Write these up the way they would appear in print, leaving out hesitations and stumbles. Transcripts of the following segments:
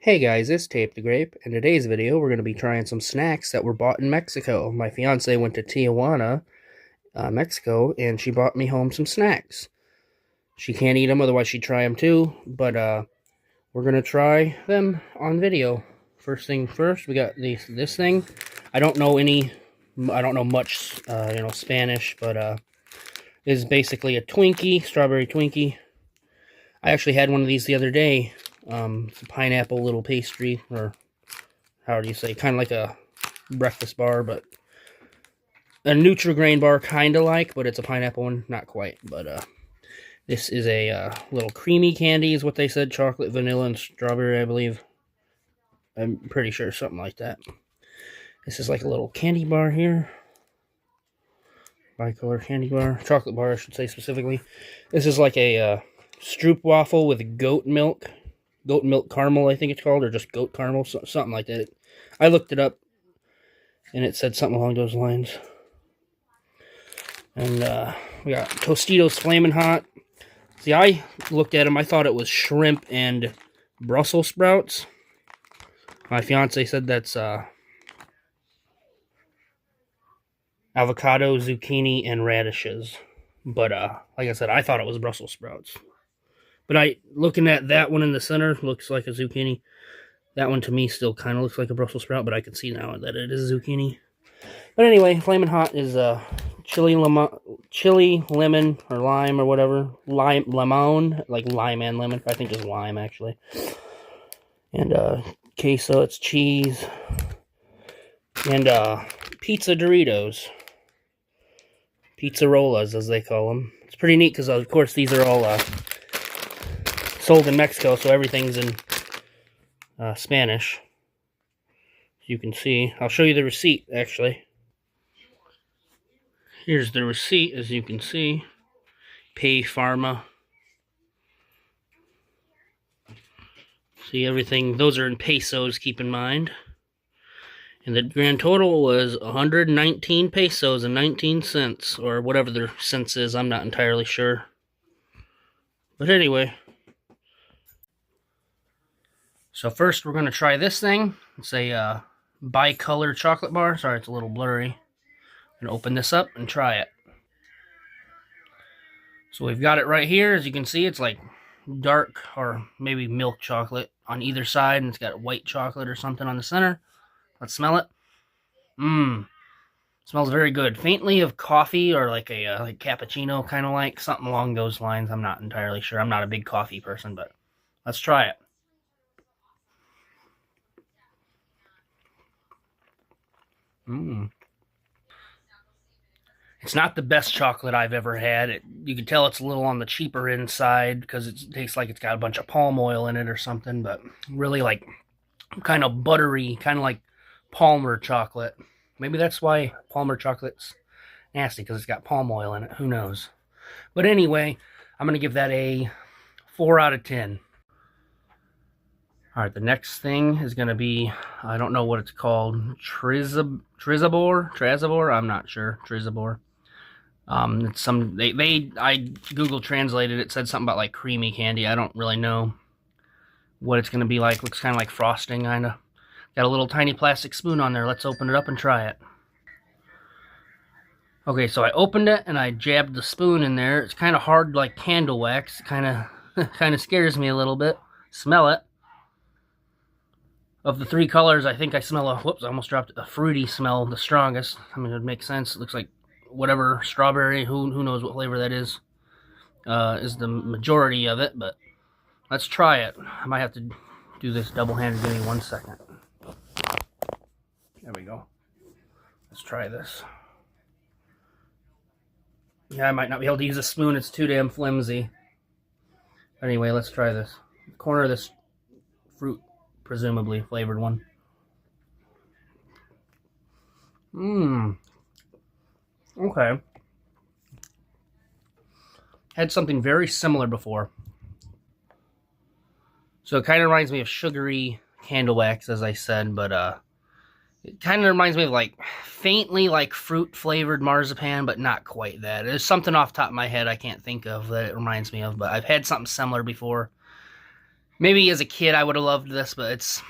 Hey guys, it's Tape the Grape. In today's video, we're going to be trying some snacks that were bought in Mexico. My fiance went to Tijuana, Mexico, and she brought me home some snacks. She can't eat them, otherwise she'd try them too, but we're going to try them on video. First thing first, we got this thing. I don't know much, Spanish, but is basically a Twinkie, strawberry Twinkie. I actually had one of these the other day. It's a pineapple little pastry, or how do you say, kind of like a breakfast bar, but a Nutri-Grain bar, kind of like, but it's a pineapple one, not quite. But this is a little creamy candy, is what they said, chocolate, vanilla, and strawberry, I believe. I'm pretty sure, something like that. This is like a little candy bar here. Bicolor candy bar, chocolate bar, I should say specifically. This is like a Stroop waffle with goat milk caramel, I think it's called, or just goat caramel, something like that. I looked it up, and it said something along those lines. And we got Tostitos Flamin' Hot. See, I looked at them, I thought it was shrimp and Brussels sprouts. My fiance said that's avocado, zucchini, and radishes. But like I said, I thought it was Brussels sprouts. But looking at that one in the center, looks like a zucchini. That one to me still kind of looks like a Brussels sprout, but I can see now that it is zucchini. But anyway, Flamin' Hot is chili, lemon, or lime, or whatever. Lemon, like lime and lemon. I think just lime, actually. And queso, it's cheese. And pizza Doritos. Pizzarolas, as they call them. It's pretty neat because, of course, these are all sold in Mexico, so everything's in Spanish. As you can see. I'll show you the receipt, actually. Here's the receipt, as you can see. Pay Pharma. See, everything, those are in pesos, keep in mind. And the grand total was 119 pesos and 19 cents, or whatever the cents is, I'm not entirely sure. But anyway. So first we're going to try this thing. It's a bicolor chocolate bar. Sorry, it's a little blurry. I'm going to open this up and try it. So we've got it right here. As you can see, it's like dark or maybe milk chocolate on either side, and it's got white chocolate or something on the center. Let's smell it. Smells very good. Faintly of coffee, or like a like cappuccino, kind of like something along those lines. I'm not entirely sure. I'm not a big coffee person, but let's try it. It's not the best chocolate I've ever had. You can tell it's a little on the cheaper inside because it tastes like it's got a bunch of palm oil in it or something, but really like kind of buttery, kind of like Palmer chocolate. Maybe that's why Palmer chocolate's nasty, because it's got palm oil in it. Who knows? But anyway, I'm going to give that a 4 out of 10. Alright, the next thing is going to be, I don't know what it's called, Trizabor? I'm not sure. Trizabor. It's I Google translated it, said something about like creamy candy. I don't really know what it's going to be like. Looks kind of like frosting, kind of. Got a little tiny plastic spoon on there. Let's open it up and try it. Okay, so I opened it and I jabbed the spoon in there. It's kind of hard like candle wax. Kind of scares me a little bit. Smell it. Of the three colors, I think I smell whoops, I almost dropped it. A fruity smell, the strongest. I mean, it would make sense. It looks like whatever strawberry, who knows what flavor that is the majority of it, but let's try it. I might have to do this double-handed. Give me 1 second. There we go. Let's try this. Yeah, I might not be able to use a spoon. It's too damn flimsy. Anyway, let's try this. The corner of this fruit, presumably flavored one. Okay. Had something very similar before. So it kind of reminds me of sugary candle wax, as I said, but it kind of reminds me of like faintly like fruit flavored marzipan, but not quite that. There's something off the top of my head I can't think of that it reminds me of, but I've had something similar before. Maybe as a kid I would have loved this, but it's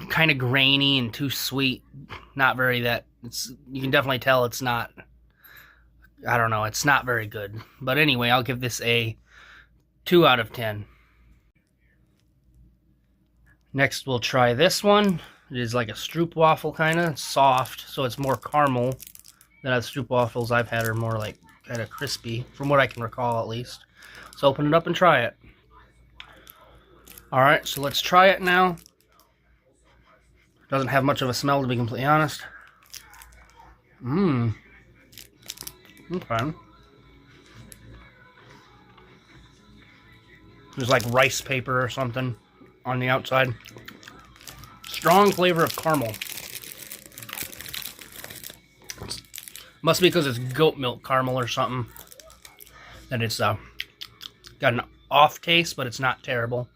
kind of grainy and too sweet. Not very that, you can definitely tell it's not, I don't know, it's not very good. But anyway, I'll give this a 2 out of 10. Next we'll try this one. It is like a stroopwafel kind of, soft, so it's more caramel than the stroopwafels I've had are more like kind of crispy, from what I can recall at least. So open it up and try it. Alright, so let's try it now. Doesn't have much of a smell, to be completely honest. Okay. There's like rice paper or something on the outside. Strong flavor of caramel. Must be because it's goat milk caramel or something. That it's got an off taste, but it's not terrible.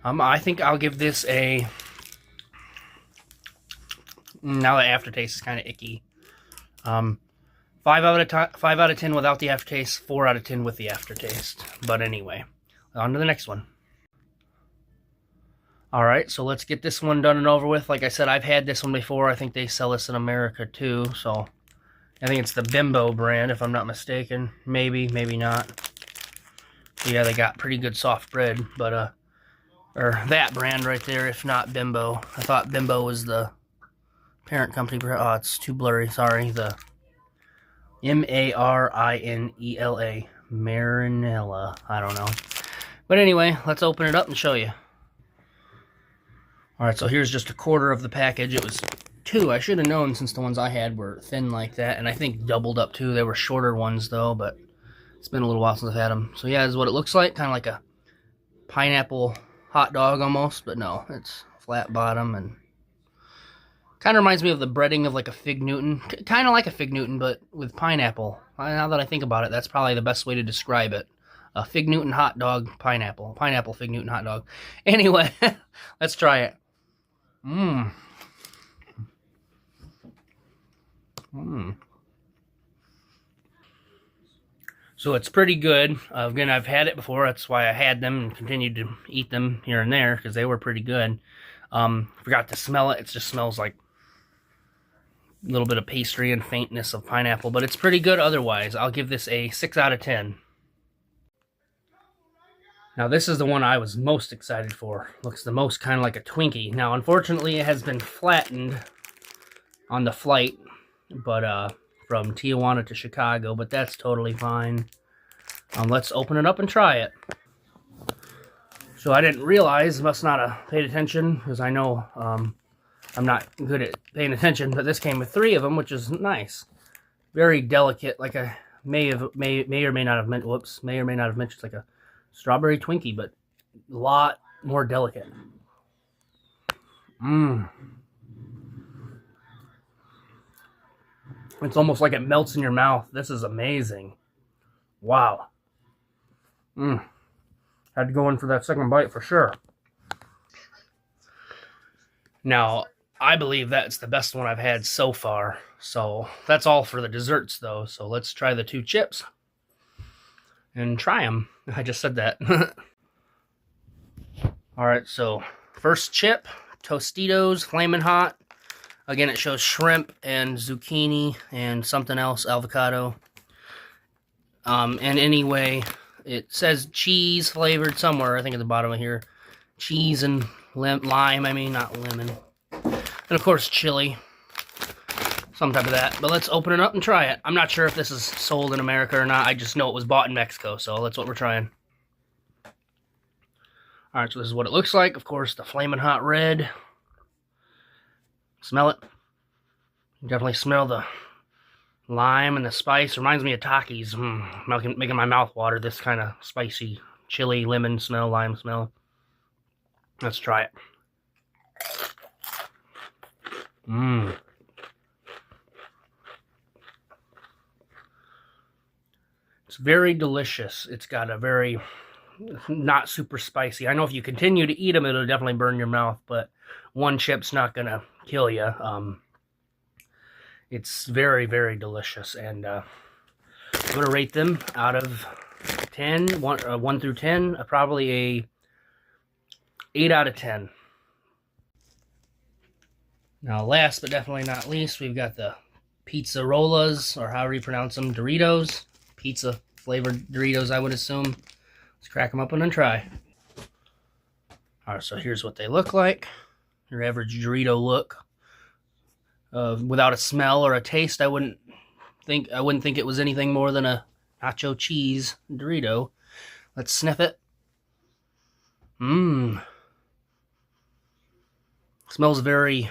I think I'll give this a... Now the aftertaste is kind of icky. 5 out of 10 without the aftertaste, 4 out of 10 with the aftertaste. But anyway, on to the next one. Alright, so let's get this one done and over with. Like I said, I've had this one before. I think they sell this in America too, so... I think it's the Bimbo brand, if I'm not mistaken. Maybe, maybe not. Yeah, they got pretty good soft bread, but, or that brand right there, if not Bimbo. I thought Bimbo was the parent company brand. Oh, it's too blurry, sorry. The Marinela. Marinella. I don't know. But anyway, let's open it up and show you. Alright, so here's just a quarter of the package. It was 2. I should have known since the ones I had were thin like that, and I think doubled up too. They were shorter ones though, but it's been a little while since I've had them. So yeah, this is what it looks like, kind of like a pineapple hot dog almost, but no, it's flat bottom and kind of reminds me of the breading of like a Fig Newton. Kind of like a Fig Newton, but with pineapple. Now that I think about it, that's probably the best way to describe it. A Fig Newton hot dog, pineapple. Pineapple Fig Newton hot dog. Anyway, let's try it. So it's pretty good. Again, I've had it before. That's why I had them and continued to eat them here and there, because they were pretty good. Forgot to smell it. It just smells like a little bit of pastry and faintness of pineapple, but it's pretty good otherwise. I'll give this a 6 out of 10. Now this is the one I was most excited for. Looks the most kind of like a Twinkie. Now unfortunately it has been flattened on the flight, but from Tijuana to Chicago, but that's totally fine. Let's open it up and try it. So I didn't realize, must not have paid attention, because I know I'm not good at paying attention, but this came with 3 of them, which is nice. Very delicate, like I may or may not have meant, whoops, may or may not have mentioned, like a strawberry Twinkie, but a lot more delicate. It's almost like it melts in your mouth. This is amazing. Wow. Had to go in for that second bite for sure. Now, I believe that's the best one I've had so far. So, that's all for the desserts though. So, let's try the 2 chips. And try them. I just said that. Alright, so first chip, Tostitos, Flamin' Hot. Again, it shows shrimp and zucchini and something else, avocado. And anyway, it says cheese flavored somewhere, I think at the bottom of here. Cheese and lime, I mean, not lemon. And of course, chili. Some type of that. But let's open it up and try it. I'm not sure if this is sold in America or not. I just know it was bought in Mexico, so that's what we're trying. Alright, so this is what it looks like. Of course, the Flamin' Hot red. Smell it. You definitely smell the lime and the spice. Reminds me of Takis. Making my mouth water. This kind of spicy chili, lemon smell, lime smell. Let's try it. It's very delicious. It's got a very, not super spicy. I know if you continue to eat them, it'll definitely burn your mouth, but one chip's not going to kill you. It's very, very delicious, and I'm going to rate them out of 10, 1 through 10, probably a 8 out of 10. Now, last but definitely not least, we've got the Pizza Rollas, or however you pronounce them, Doritos. Pizza flavored Doritos, I would assume. Let's crack them open and try. Alright, so here's what they look like. Your average Dorito look. Without a smell or a taste, I wouldn't think it was anything more than a nacho cheese Dorito. Let's sniff it. Smells very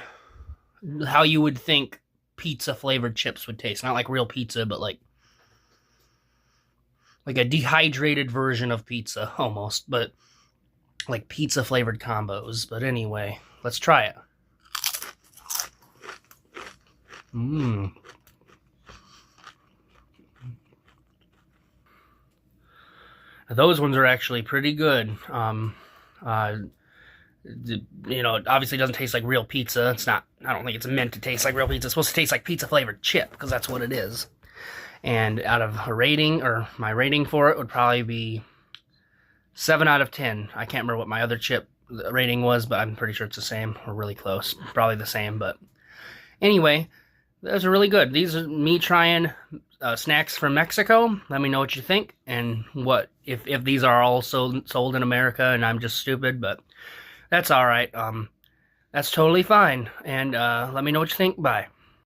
how you would think pizza flavored chips would taste. Not like real pizza, but like a dehydrated version of pizza almost, but like pizza flavored combos. But anyway, let's try it. Those ones are actually pretty good. You know, it obviously doesn't taste like real pizza. It's not, I don't think it's meant to taste like real pizza. It's supposed to taste like pizza flavored chip, because that's what it is. And out of a rating, or my rating for it would probably be 7 out of 10. I can't remember what my other chip rating was, but I'm pretty sure it's the same, or really close. Probably the same, but anyway, those are really good. These are me trying snacks from Mexico. Let me know what you think, and what if these are all sold in America and I'm just stupid, but that's all right. That's totally fine. And let me know what you think. Bye.